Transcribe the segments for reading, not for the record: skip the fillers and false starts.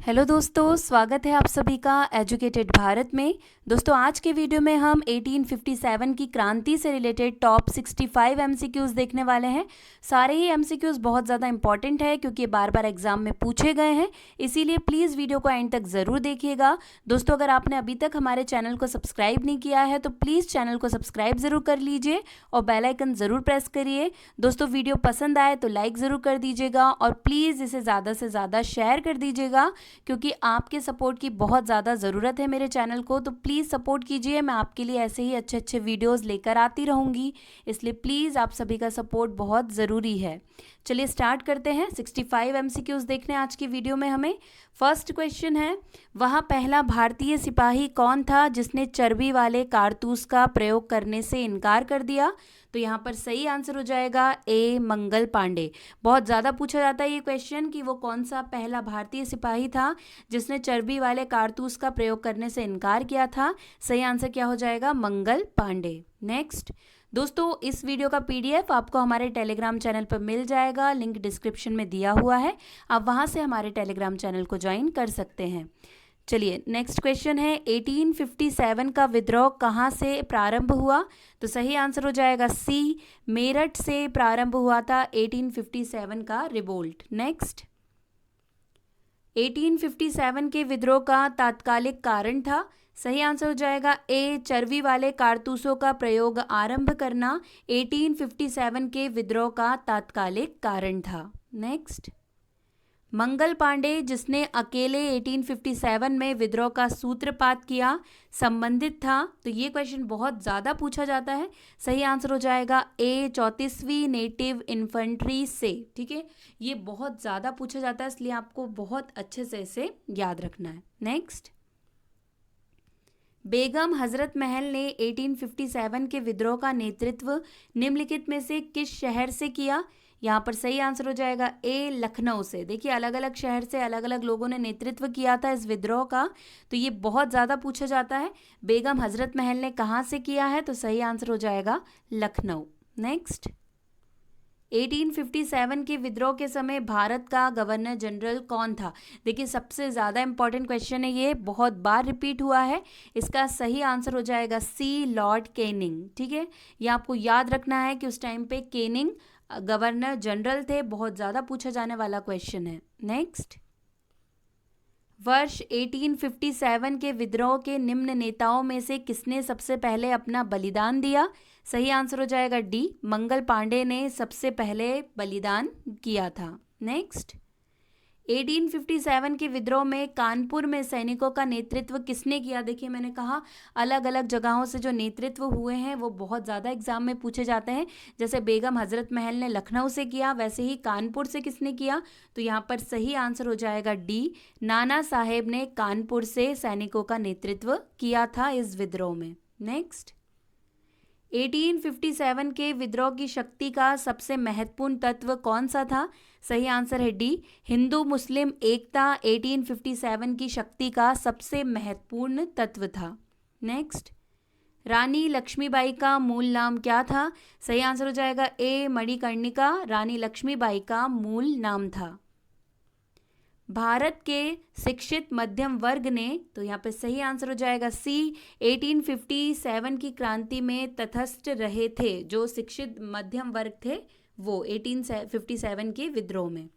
Hello दोस्तों, स्वागत है आप सभी का एजुकेटेड भारत में। दोस्तों आज के वीडियो में हम 1857 की क्रांति से रिलेटेड टॉप 65 एमसीक्यूज़ देखने वाले हैं। सारे ही एमसीक्यूज़ बहुत ज़्यादा इंपॉर्टेंट है क्योंकि बार बार एग्जाम में पूछे गए हैं, इसीलिए प्लीज़ वीडियो को एंड तक ज़रूर देखिएगा। दोस्तों अगर आपने अभी तक हमारे चैनल को सब्सक्राइब नहीं किया है तो प्लीज़ चैनल को सब्सक्राइब ज़रूर कर लीजिए और बेल आइकन ज़रूर प्रेस करिए। दोस्तों वीडियो पसंद आए तो लाइक ज़रूर कर दीजिएगा और प्लीज़ इसे ज़्यादा से ज़्यादा शेयर कर दीजिएगा क्योंकि आपके सपोर्ट की बहुत ज़्यादा ज़रूरत है मेरे चैनल को। तो प्लीज़ सपोर्ट कीजिए, मैं आपके लिए ऐसे ही अच्छे अच्छे वीडियोस लेकर आती रहूँगी, इसलिए प्लीज़ आप सभी का सपोर्ट बहुत ज़रूरी है। चलिए स्टार्ट करते हैं। 65 एमसीक्यूज़ देखने आज की वीडियो में हमें। फर्स्ट क्वेश्चन है, वह पहला भारतीय सिपाही कौन था जिसने चर्बी वाले कारतूस का प्रयोग करने से इनकार कर दिया? तो यहाँ पर सही आंसर हो जाएगा ए, मंगल पांडे। बहुत ज़्यादा पूछा जाता है ये क्वेश्चन कि वो कौन सा पहला भारतीय सिपाही था जिसने चर्बी वाले कारतूस का प्रयोग करने से इनकार किया था। सही आंसर क्या हो जाएगा? मंगल पांडे। नेक्स्ट दोस्तों, इस वीडियो का पीडीएफ आपको हमारे टेलीग्राम चैनल पर मिल जाएगा, लिंक डिस्क्रिप्शन में दिया हुआ है, आप वहां से हमारे टेलीग्राम चैनल को ज्वाइन कर सकते हैं। चलिए नेक्स्ट क्वेश्चन है, 1857 का विद्रोह कहाँ से प्रारंभ हुआ? तो सही आंसर हो जाएगा सी, मेरठ से प्रारंभ हुआ था 1857 का रिवोल्ट। नेक्स्ट 1857 के विद्रोह का तात्कालिक कारण था। सही आंसर हो जाएगा ए, चर्बी वाले कारतूसों का प्रयोग आरंभ करना 1857 के विद्रोह का तात्कालिक कारण था। नेक्स्ट मंगल पांडे जिसने अकेले 1857 में विद्रोह का सूत्रपात किया संबंधित था। तो ये क्वेश्चन बहुत ज़्यादा पूछा जाता है। सही आंसर हो जाएगा ए, 34वीं नेटिव इन्फेंट्री से। ठीक है, ये बहुत ज़्यादा पूछा जाता है, इसलिए आपको बहुत अच्छे से इसे याद रखना है। नेक्स्ट बेगम हजरत महल ने 1857 के विद्रोह का नेतृत्व निम्नलिखित में से किस शहर से किया? यहाँ पर सही आंसर हो जाएगा ए, लखनऊ से। देखिए अलग अलग शहर से अलग अलग लोगों ने नेतृत्व किया था इस विद्रोह का, तो ये बहुत ज़्यादा पूछा जाता है। बेगम हजरत महल ने कहाँ से किया है? तो सही आंसर हो जाएगा लखनऊ। नेक्स्ट 1857 के विद्रोह के समय भारत का गवर्नर जनरल कौन था? देखिए सबसे ज़्यादा इंपॉर्टेंट क्वेश्चन है, ये बहुत बार रिपीट हुआ है। इसका सही आंसर हो जाएगा सी, लॉर्ड केनिंग। ठीक है, ये आपको याद रखना है कि उस टाइम पे केनिंग गवर्नर जनरल थे। बहुत ज़्यादा पूछा जाने वाला क्वेश्चन है। नेक्स्ट वर्ष 1857 के विद्रोह के निम्न नेताओं में से किसने सबसे पहले अपना बलिदान दिया? सही आंसर हो जाएगा डी, मंगल पांडे ने सबसे पहले बलिदान किया था। नेक्स्ट 1857 के विद्रोह में कानपुर में सैनिकों का नेतृत्व किसने किया? देखिए मैंने कहा अलग अलग जगहों से जो नेतृत्व हुए हैं वो बहुत ज़्यादा एग्जाम में पूछे जाते हैं। जैसे बेगम हजरत महल ने लखनऊ से किया, वैसे ही कानपुर से किसने किया? तो यहाँ पर सही आंसर हो जाएगा डी, नाना साहेब ने कानपुर से सैनिकों का नेतृत्व किया था इस विद्रोह में। नेक्स्ट 1857 के विद्रोह की शक्ति का सबसे महत्वपूर्ण तत्व कौन सा था? सही आंसर है डी, हिंदू मुस्लिम एकता 1857 की शक्ति का सबसे महत्वपूर्ण तत्व था। नेक्स्ट रानी लक्ष्मीबाई का मूल नाम क्या था? सही आंसर हो जाएगा ए, मणिकर्णिका रानी लक्ष्मीबाई का मूल नाम था। भारत के शिक्षित मध्यम वर्ग ने, तो यहाँ पे सही आंसर हो जाएगा सी, 1857 की क्रांति में तटस्थ रहे थे। जो शिक्षित मध्यम वर्ग थे वो 1857 के विद्रोह में।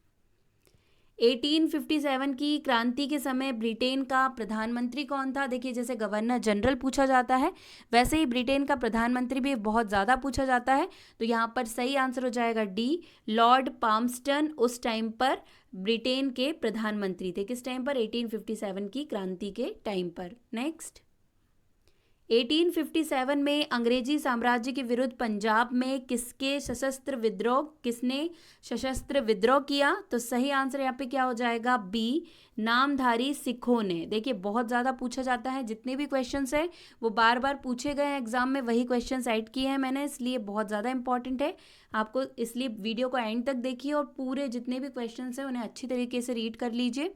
1857 की क्रांति के समय ब्रिटेन का प्रधानमंत्री कौन था? देखिए जैसे गवर्नर जनरल पूछा जाता है वैसे ही ब्रिटेन का प्रधानमंत्री भी बहुत ज़्यादा पूछा जाता है। तो यहाँ पर सही आंसर हो जाएगा डी, लॉर्ड पाम्स्टन उस टाइम पर ब्रिटेन के प्रधानमंत्री थे। किस टाइम पर? 1857 की क्रांति के टाइम पर। नेक्स्ट 1857 में अंग्रेजी साम्राज्य के विरुद्ध पंजाब में किसने सशस्त्र विद्रोह किया? तो सही आंसर यहाँ पे क्या हो जाएगा? बी, नामधारी सिखों ने। देखिए बहुत ज़्यादा पूछा जाता है, जितने भी क्वेश्चंस है वो बार बार पूछे गए हैं एग्जाम में, वही क्वेश्चन ऐड किए हैं मैंने, इसलिए बहुत ज़्यादा इंपॉर्टेंट है आपको, इसलिए वीडियो को एंड तक देखिए और पूरे जितने भी क्वेश्चन हैं उन्हें अच्छी तरीके से रीड कर लीजिए।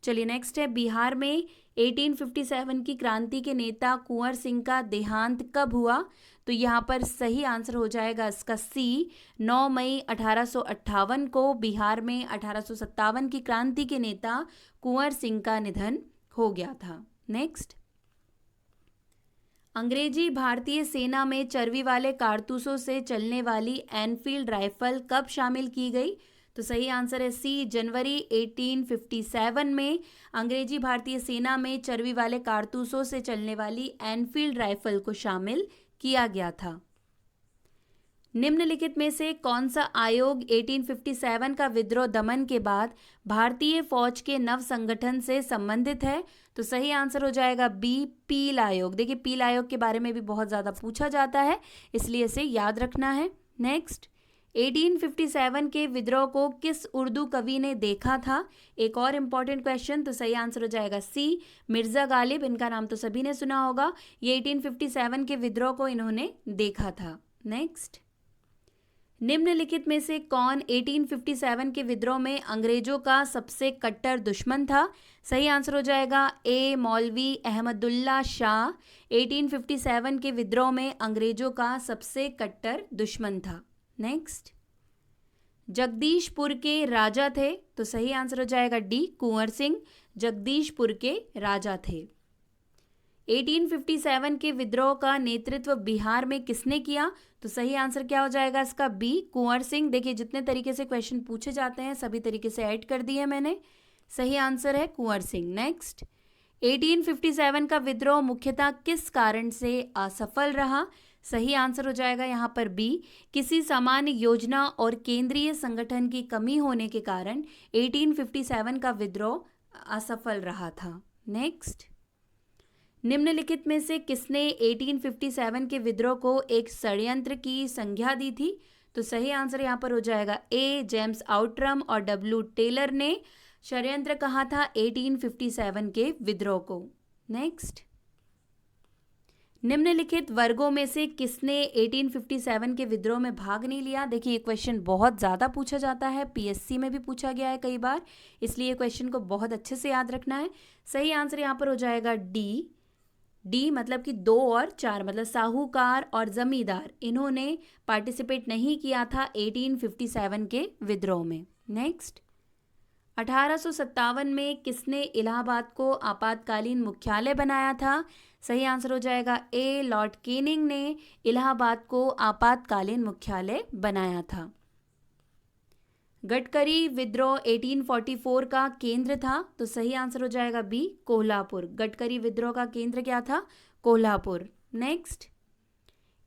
चलिए नेक्स्ट है, बिहार में 1857 की क्रांति के नेता कुंवर सिंह का देहांत कब हुआ? तो यहाँ पर सही आंसर हो जाएगा इसका सी, 9 मई 1858 को बिहार में 1857 की क्रांति के नेता कुंवर सिंह का निधन हो गया था। नेक्स्ट, अंग्रेजी भारतीय सेना में चर्बी वाले कारतूसों से चलने वाली एनफील्ड राइफल कब शामिल की गई? तो सही आंसर है सी, जनवरी 1857 में अंग्रेजी भारतीय सेना में चर्बी वाले कारतूसों से चलने वाली एनफील्ड राइफल को शामिल किया गया था। निम्नलिखित में से कौन सा आयोग 1857 का विद्रोह दमन के बाद भारतीय फौज के नव संगठन से संबंधित है? तो सही आंसर हो जाएगा बी, पील आयोग। देखिए पील आयोग के बारे में भी बहुत ज़्यादा पूछा जाता है, इसलिए इसे याद रखना है। नेक्स्ट, 1857 के विद्रोह को किस उर्दू कवि ने देखा था? एक और इम्पॉर्टेंट क्वेश्चन, तो सही आंसर हो जाएगा सी, मिर्ज़ा गालिब। इनका नाम तो सभी ने सुना होगा। ये 1857 के विद्रोह को इन्होंने देखा था। नेक्स्ट, निम्नलिखित में से कौन 1857 के विद्रोह में अंग्रेजों का सबसे कट्टर दुश्मन था? सही आंसर हो जाएगा ए, मौलवी अहमदुल्ला शाह 1857 के विद्रोह में अंग्रेजों का सबसे कट्टर दुश्मन था। नेक्स्ट, जगदीशपुर के राजा थे? तो सही आंसर हो जाएगा डी, कुंवर सिंह जगदीशपुर के राजा थे। 1857 के विद्रोह का नेतृत्व बिहार में किसने किया? तो सही आंसर क्या हो जाएगा इसका बी, कुंवर सिंह। देखिए जितने तरीके से क्वेश्चन पूछे जाते हैं सभी तरीके से ऐड कर दिए मैंने। सही आंसर है कुंवर सिंह। नेक्स्ट, 1857 का विद्रोह मुख्यतः किस कारण से असफल रहा? सही आंसर हो जाएगा यहाँ पर बी, किसी सामान्य योजना और केंद्रीय संगठन की कमी होने के कारण 1857 का विद्रोह असफल रहा था। नेक्स्ट, निम्नलिखित में से किसने 1857 के विद्रोह को एक षड्यंत्र की संज्ञा दी थी? तो सही आंसर यहाँ पर हो जाएगा ए, जेम्स आउट्रम और डब्ल्यू टेलर ने षड्यंत्र कहा था 1857 के विद्रोह को। नेक्स्ट, निम्नलिखित वर्गों में से किसने 1857 के विद्रोह में भाग नहीं लिया? देखिए ये क्वेश्चन बहुत ज़्यादा पूछा जाता है, पीएससी में भी पूछा गया है कई बार, इसलिए क्वेश्चन को बहुत अच्छे से याद रखना है। सही आंसर यहाँ पर हो जाएगा डी, डी मतलब कि 2 और 4, मतलब साहूकार और जमींदार, इन्होंने पार्टिसिपेट नहीं किया था 1857 के विद्रोह में। नेक्स्ट, 1857 में किसने इलाहाबाद को आपातकालीन मुख्यालय बनाया था? सही आंसर हो जाएगा ए, लॉर्ड केनिंग ने इलाहाबाद को आपातकालीन मुख्यालय बनाया था। गडकरी विद्रोह 1844 का केंद्र था? तो सही आंसर हो जाएगा बी, कोल्हापुर। गडकरी विद्रोह का केंद्र क्या था? कोल्हापुर। नेक्स्ट,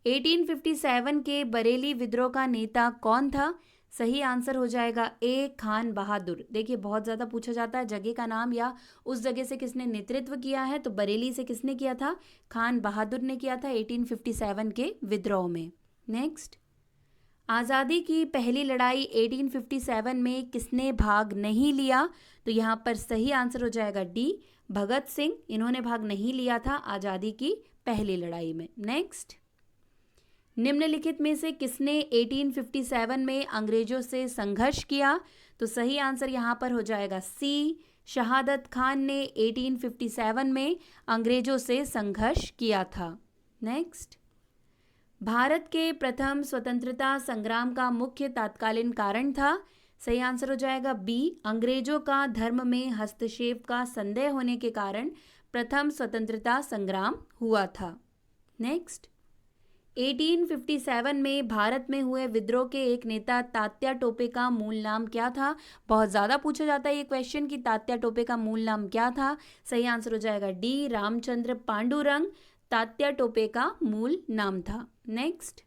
1857 के बरेली विद्रोह का नेता कौन था? सही आंसर हो जाएगा ए, खान बहादुर। देखिए बहुत ज़्यादा पूछा जाता है जगह का नाम या उस जगह से किसने नेतृत्व किया है, तो बरेली से किसने किया था? खान बहादुर ने किया था 1857 के विद्रोह में। नेक्स्ट, आज़ादी की पहली लड़ाई 1857 में किसने भाग नहीं लिया? तो यहाँ पर सही आंसर हो जाएगा डी, भगत सिंह। इन्होंने भाग नहीं लिया था आज़ादी की पहली लड़ाई में। नेक्स्ट, निम्नलिखित में से किसने 1857 में अंग्रेजों से संघर्ष किया? तो सही आंसर यहाँ पर हो जाएगा सी, शहादत खान ने 1857 में अंग्रेजों से संघर्ष किया था। नेक्स्ट, भारत के प्रथम स्वतंत्रता संग्राम का मुख्य तत्कालीन कारण था? सही आंसर हो जाएगा बी, अंग्रेजों का धर्म में हस्तक्षेप का संदेह होने के कारण प्रथम स्वतंत्रता संग्राम हुआ था। नेक्स्ट, 1857 में भारत में हुए विद्रोह के एक नेता तात्या टोपे का मूल नाम क्या था? बहुत ज़्यादा पूछा जाता है ये क्वेश्चन कि तात्या टोपे का मूल नाम क्या था। सही आंसर हो जाएगा डी, रामचंद्र पांडुरंग तात्या टोपे का मूल नाम था। नेक्स्ट,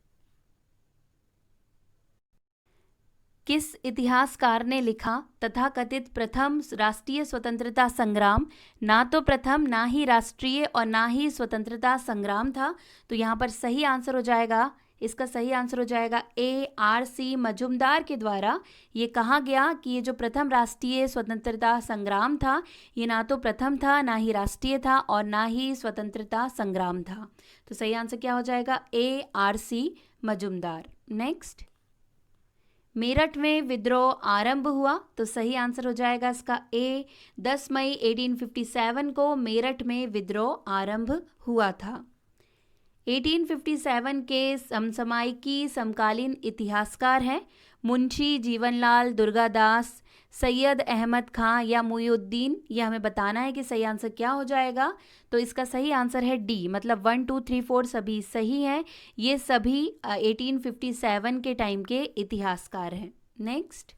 किस इतिहासकार ने लिखा तथाकथित प्रथम राष्ट्रीय स्वतंत्रता संग्राम ना तो प्रथम ना ही राष्ट्रीय और ना ही स्वतंत्रता संग्राम था? तो यहाँ पर सही आंसर हो जाएगा, इसका सही आंसर हो जाएगा ए, आर.सी. मजूमदार के द्वारा ये कहा गया कि ये जो प्रथम राष्ट्रीय स्वतंत्रता संग्राम था ये ना तो प्रथम था, ना ही राष्ट्रीय था और ना ही स्वतंत्रता संग्राम था। तो सही आंसर क्या हो जाएगा ए, आर.सी. मजूमदार। नेक्स्ट, मेरठ में विद्रोह आरंभ हुआ, तो सही आंसर हो जाएगा इसका ए। 10 मई 1857 को मेरठ में विद्रोह आरंभ हुआ था। 1857 के समसामयिकी समकालीन इतिहासकार हैं मुंशी जीवनलाल दुर्गादास, सैयद अहमद खां या मुईउद्दीन। यह हमें बताना है कि सही आंसर क्या हो जाएगा। तो इसका सही आंसर है डी, मतलब 1, 2, 3, 4 सभी सही हैं। ये सभी 1857 के टाइम के इतिहासकार हैं। नेक्स्ट,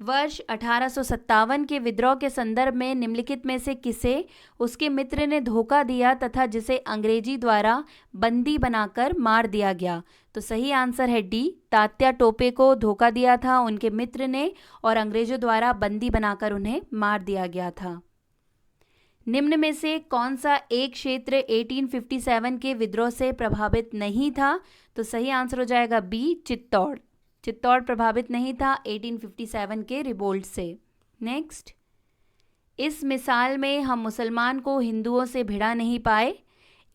वर्ष 1857 के विद्रोह के संदर्भ में निम्नलिखित में से किसे उसके मित्र ने धोखा दिया तथा जिसे अंग्रेजी द्वारा बंदी बनाकर मार दिया गया। तो सही आंसर है डी, तात्या टोपे को धोखा दिया था उनके मित्र ने और अंग्रेजों द्वारा बंदी बनाकर उन्हें मार दिया गया था। निम्न में से कौन सा एक क्षेत्र 1857 के विद्रोह से प्रभावित नहीं था। तो सही आंसर हो जाएगा बी, चित्तौड़। चित्तौड़ प्रभावित नहीं था 1857 के रिवोल्ट से। नेक्स्ट, इस मिसाल में हम मुसलमान को हिंदुओं से भिड़ा नहीं पाए।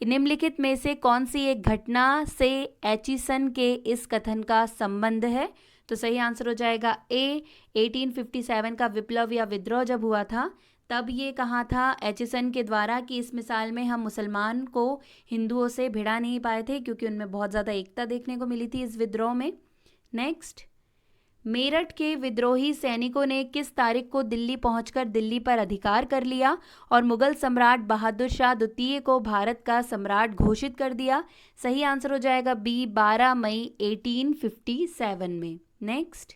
निम्नलिखित में से कौन सी एक घटना से एचिसन के इस कथन का संबंध है। तो सही आंसर हो जाएगा ए। 1857 का विप्लव या विद्रोह जब हुआ था तब ये कहा था एचिसन के द्वारा कि इस मिसाल में हम मुसलमान को हिंदुओं से भिड़ा नहीं पाए थे, क्योंकि उनमें बहुत ज़्यादा एकता देखने को मिली थी इस विद्रोह में। नेक्स्ट, मेरठ के विद्रोही सैनिकों ने किस तारीख को दिल्ली पहुंचकर दिल्ली पर अधिकार कर लिया और मुगल सम्राट बहादुर शाह द्वितीय को भारत का सम्राट घोषित कर दिया। सही आंसर हो जाएगा बी, 12 मई 1857 में। नेक्स्ट,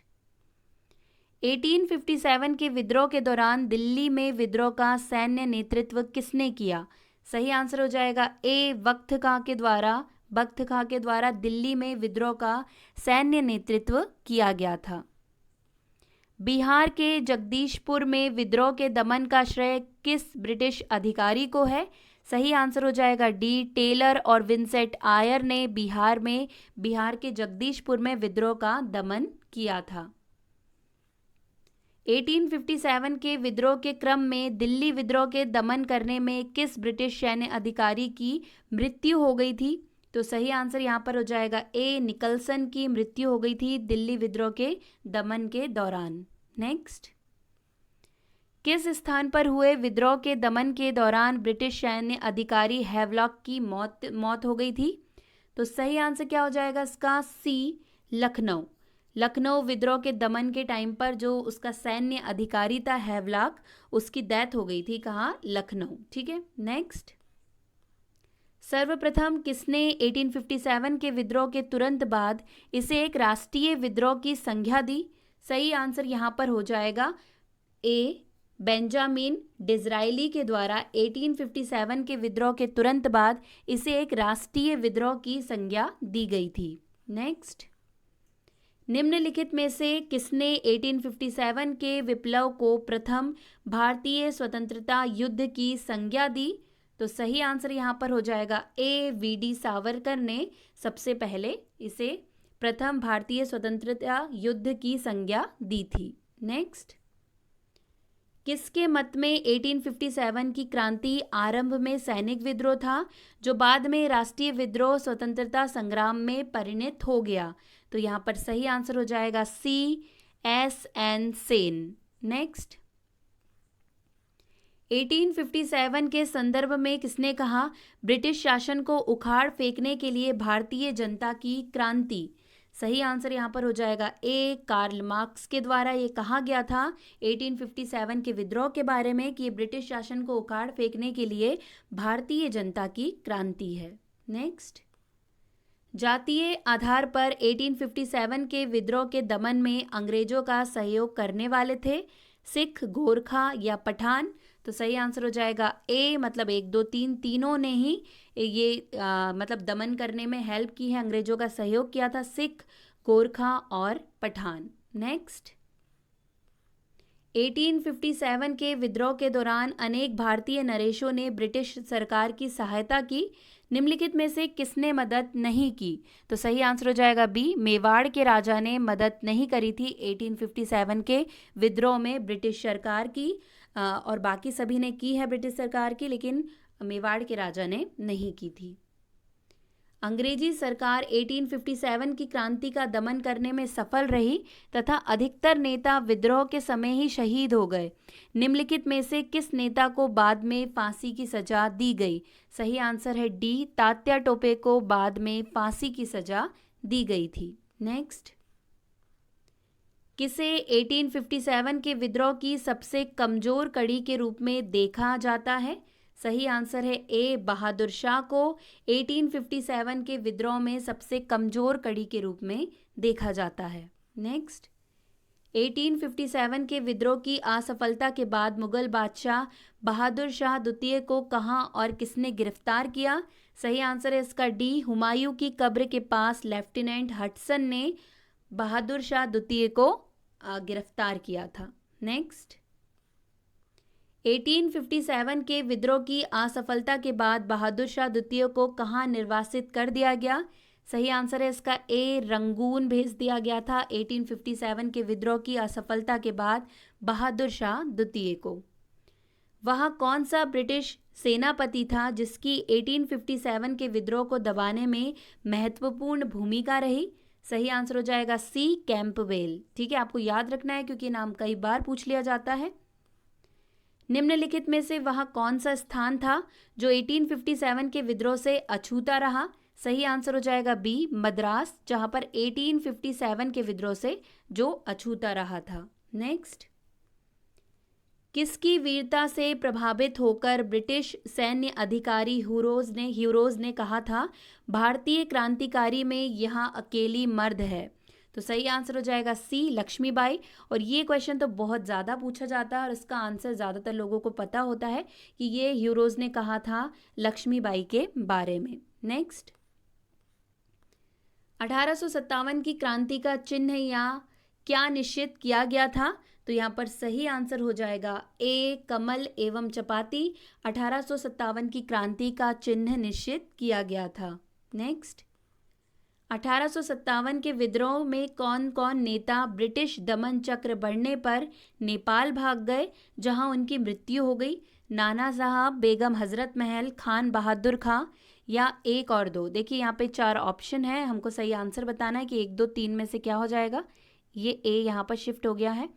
1857 के विद्रोह के दौरान दिल्ली में विद्रोह का सैन्य नेतृत्व किसने किया। सही आंसर हो जाएगा ए, बख्त खां के द्वारा दिल्ली में विद्रोह का सैन्य नेतृत्व किया गया था। बिहार के जगदीशपुर में विद्रोह के दमन का श्रेय किस ब्रिटिश अधिकारी को है। सही आंसर हो जाएगा डी, टेलर और विंसेंट आयर ने बिहार के जगदीशपुर में विद्रोह का दमन किया था। 1857 के विद्रोह के क्रम में दिल्ली विद्रोह के दमन करने में किस ब्रिटिश सैन्य अधिकारी की मृत्यु हो गई थी। तो सही आंसर यहाँ पर हो जाएगा ए, निकलसन की मृत्यु हो गई थी दिल्ली विद्रोह के दमन के दौरान। नेक्स्ट, किस स्थान पर हुए विद्रोह के दमन के दौरान ब्रिटिश सैन्य अधिकारी हैवलॉक की मौत हो गई थी। तो सही आंसर क्या हो जाएगा इसका सी, लखनऊ विद्रोह के दमन के टाइम पर जो उसका सैन्य अधिकारी था हैवलॉक, उसकी डेथ हो गई थी कहाँ, लखनऊ। ठीक है। नेक्स्ट, सर्वप्रथम किसने 1857 के विद्रोह के तुरंत बाद इसे एक राष्ट्रीय विद्रोह की संज्ञा दी। सही आंसर यहाँ पर हो जाएगा ए, बेंजामिन डिज़रायली के द्वारा 1857 के विद्रोह के तुरंत बाद इसे एक राष्ट्रीय विद्रोह की संज्ञा दी गई थी। नेक्स्ट, निम्नलिखित में से किसने 1857 के विप्लव को प्रथम भारतीय स्वतंत्रता युद्ध की संज्ञा दी। तो सही आंसर यहाँ पर हो जाएगा ए, वी.डी. सावरकर ने सबसे पहले इसे प्रथम भारतीय स्वतंत्रता युद्ध की संज्ञा दी थी। नेक्स्ट, किसके मत में 1857 की क्रांति आरंभ में सैनिक विद्रोह था जो बाद में राष्ट्रीय विद्रोह स्वतंत्रता संग्राम में परिणत हो गया। तो यहाँ पर सही आंसर हो जाएगा सी, एस.एन. सेन। नेक्स्ट, 1857 के संदर्भ में किसने कहा ब्रिटिश शासन को उखाड़ फेंकने के लिए भारतीय जनता की क्रांति। सही आंसर यहाँ पर हो जाएगा ए, कार्ल मार्क्स के द्वारा ये कहा गया था 1857 के विद्रोह के बारे में कि ब्रिटिश शासन को उखाड़ फेंकने के लिए भारतीय जनता की क्रांति है। नेक्स्ट, जातीय आधार पर 1857 के विद्रोह के दमन में अंग्रेजों का सहयोग करने वाले थे सिख, गोरखा या पठान। तो सही आंसर हो जाएगा ए, मतलब 1, 2, 3 तीनों ने ही ये मतलब दमन करने में हेल्प की है, अंग्रेजों का सहयोग किया था, सिख, गोरखा और पठान। नेक्स्ट, 1857 के विद्रोह के दौरान अनेक भारतीय नरेशों ने ब्रिटिश सरकार की सहायता की। निम्नलिखित में से किसने मदद नहीं की। तो सही आंसर हो जाएगा बी, मेवाड़ के राजा ने मदद नहीं करी थी 1857 के विद्रोह में ब्रिटिश सरकार की, और बाकी सभी ने की है ब्रिटिश सरकार की, लेकिन मेवाड़ के राजा ने नहीं की थी। अंग्रेजी सरकार 1857 की क्रांति का दमन करने में सफल रही तथा अधिकतर नेता विद्रोह के समय ही शहीद हो गए। निम्नलिखित में से किस नेता को बाद में फांसी की सजा दी गई? सही आंसर है डी, तात्या टोपे को बाद में फांसी की सजा दी गई थी। नेक्स्ट, किसे 1857 के विद्रोह की सबसे कमजोर कड़ी के रूप में देखा जाता है? सही आंसर है ए, बहादुर शाह को 1857 के विद्रोह में सबसे कमजोर कड़ी के रूप में देखा जाता है। नेक्स्ट, 1857 के विद्रोह की असफलता के बाद मुगल बादशाह बहादुर शाह द्वितीय को कहां और किसने गिरफ्तार किया? सही आंसर है इसका डी, हुमायूं की कब्र के पास लेफ्टिनेंट हडसन ने बहादुर शाह द्वितीय को गिरफ्तार किया था। नेक्स्ट, 1857 के विद्रोह की असफलता के बाद बहादुर शाह द्वितीय को कहां निर्वासित कर दिया गया? सही आंसर है इसका ए, रंगून भेज दिया गया था 1857 के विद्रोह की असफलता के बाद बहादुर शाह द्वितीय को। वह कौन सा ब्रिटिश सेनापति था जिसकी 1857 के विद्रोह को दबाने में महत्वपूर्ण भूमिका रही? सही आंसर हो जाएगा सी, कैंपबेल। ठीक है, आपको याद रखना है क्योंकि नाम कई बार पूछ लिया जाता है। निम्नलिखित में से वह कौन सा स्थान था जो 1857 के विद्रोह से अछूता रहा? सही आंसर हो जाएगा बी, मद्रास, जहां पर 1857 के विद्रोह से जो अछूता रहा था। नेक्स्ट, किसकी वीरता से प्रभावित होकर ब्रिटिश सैन्य अधिकारी ह्यूरोज ने कहा था, भारतीय क्रांतिकारी में यहाँ अकेली मर्द है? तो सही आंसर हो जाएगा सी, लक्ष्मीबाई। और ये क्वेश्चन तो बहुत ज़्यादा पूछा जाता है और इसका आंसर ज़्यादातर लोगों को पता होता है कि ये ह्यूरोज ने कहा था लक्ष्मीबाई के बारे में। नेक्स्ट, 1857 की क्रांति का चिन्ह या क्या निश्चित किया गया था? तो यहाँ पर सही आंसर हो जाएगा ए, कमल एवं चपाती 1857 की क्रांति का चिन्ह निश्चित किया गया था। नेक्स्ट, 1857 के विद्रोह में कौन कौन नेता ब्रिटिश दमन चक्र बढ़ने पर नेपाल भाग गए जहां उनकी मृत्यु हो गई? नाना साहब, बेगम हजरत महल, खान बहादुर खां या एक और दो? देखिए यहाँ पे 4 ऑप्शन है, हमको सही आंसर बताना है कि 1, 2, 3 में से क्या हो जाएगा। ये ए यहाँ पर शिफ्ट हो गया है।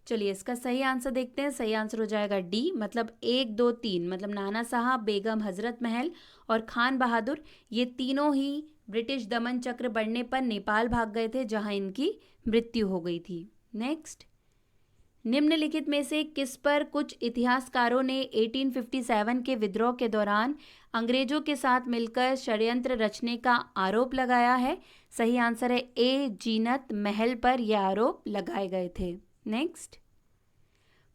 चलिए इसका सही आंसर देखते हैं। सही आंसर हो जाएगा डी, मतलब 1, 2, 3, मतलब नाना साहब, बेगम हजरत महल और खान बहादुर, ये तीनों ही ब्रिटिश दमन चक्र बढ़ने पर नेपाल भाग गए थे जहां इनकी मृत्यु हो गई थी। नेक्स्ट, निम्नलिखित में से किस पर कुछ इतिहासकारों ने 1857 के विद्रोह के दौरान अंग्रेजों के साथ मिलकर षड्यंत्र रचने का आरोप लगाया है? सही आंसर है ए, जीनत महल पर यह आरोप लगाए गए थे। नेक्स्ट,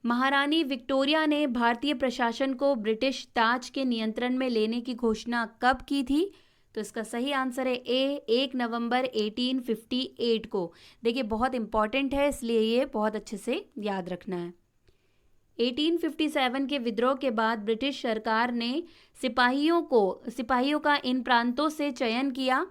महारानी विक्टोरिया ने भारतीय प्रशासन को ब्रिटिश ताज के नियंत्रण में लेने की घोषणा कब की थी? तो इसका सही आंसर है ए, 1 नवंबर 1858 को। देखिए बहुत इंपॉर्टेंट है, इसलिए ये बहुत अच्छे से याद रखना है। 1857 के विद्रोह के बाद ब्रिटिश सरकार ने सिपाहियों का इन प्रांतों से चयन किया।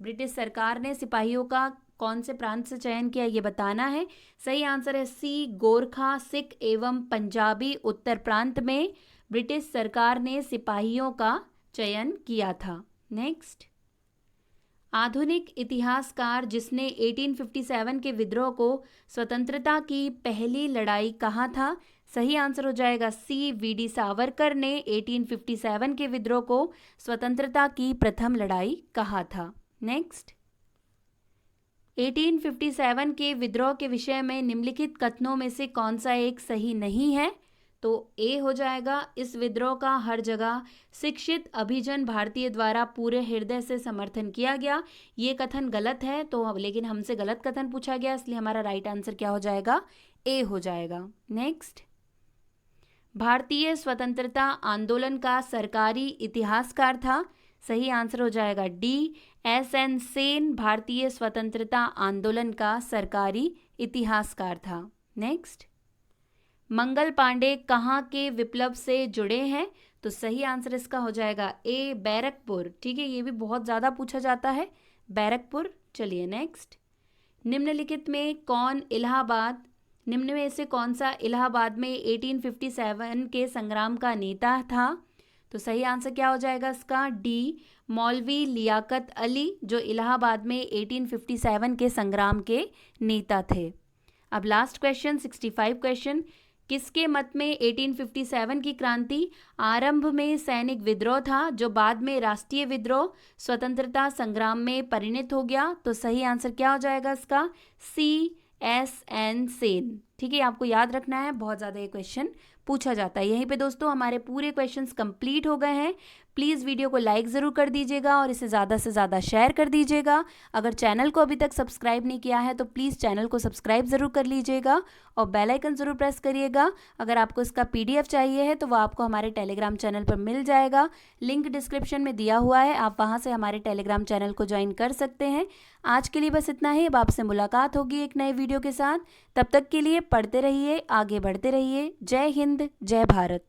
ब्रिटिश सरकार ने सिपाहियों का कौन से प्रांत से चयन किया ये बताना है। सही आंसर है सी, गोरखा, सिख एवं पंजाबी उत्तर प्रांत में ब्रिटिश सरकार ने सिपाहियों का चयन किया था। नेक्स्ट, आधुनिक इतिहासकार जिसने 1857 के विद्रोह को स्वतंत्रता की पहली लड़ाई कहा था? सही आंसर हो जाएगा सी, वीडी सावरकर ने 1857 के विद्रोह को स्वतंत्रता की प्रथम लड़ाई कहा था। नेक्स्ट, 1857 के विद्रोह के विषय में निम्नलिखित कथनों में से कौन सा एक सही नहीं है? तो ए हो जाएगा, इस विद्रोह का हर जगह शिक्षित अभिजन भारतीय द्वारा पूरे हृदय से समर्थन किया गया। ये कथन गलत है, तो लेकिन हमसे गलत कथन पूछा गया, इसलिए हमारा राइट आंसर क्या हो जाएगा? ए हो जाएगा। नेक्स्ट, भारतीय स्वतंत्रता आंदोलन का सरकारी इतिहासकार था? सही आंसर हो जाएगा डी, एस.एन. सेन भारतीय स्वतंत्रता आंदोलन का सरकारी इतिहासकार था। नेक्स्ट, मंगल पांडे कहाँ के विप्लव से जुड़े हैं? तो सही आंसर इसका हो जाएगा ए, बैरकपुर। ठीक है, ये भी बहुत ज़्यादा पूछा जाता है, बैरकपुर। चलिए नेक्स्ट, निम्न में से कौन सा इलाहाबाद में 1857 के संग्राम का नेता था? तो सही आंसर क्या हो जाएगा इसका? डी, मौलवी लियाकत अली, जो इलाहाबाद में 1857 के संग्राम के नेता थे। अब लास्ट क्वेश्चन 65 क्वेश्चन, किसके मत में 1857 की क्रांति आरंभ में सैनिक विद्रोह था जो बाद में राष्ट्रीय विद्रोह स्वतंत्रता संग्राम में परिणत हो गया? तो सही आंसर क्या हो जाएगा इसका? सी, एस एन सेन। ठीक है, आपको याद रखना है, बहुत ज़्यादा ये क्वेश्चन पूछा जाता है। यहीं पे दोस्तों हमारे पूरे क्वेश्चंस कंप्लीट हो गए हैं। प्लीज़ वीडियो को लाइक ज़रूर कर दीजिएगा और इसे ज़्यादा से ज़्यादा शेयर कर दीजिएगा। अगर चैनल को अभी तक सब्सक्राइब नहीं किया है तो प्लीज़ चैनल को सब्सक्राइब ज़रूर कर लीजिएगा और बेल आइकन ज़रूर प्रेस करिएगा। अगर आपको इसका PDF चाहिए है तो वह आपको हमारे टेलीग्राम चैनल पर मिल जाएगा, लिंक डिस्क्रिप्शन में दिया हुआ है, आप वहाँ से हमारे टेलीग्राम चैनल को ज्वाइन कर सकते हैं। आज के लिए बस इतना ही। अब आपसे मुलाकात होगी एक नए वीडियो के साथ। तब तक के लिए पढ़ते रहिए, आगे बढ़ते रहिए। जय हिंद, जय भारत।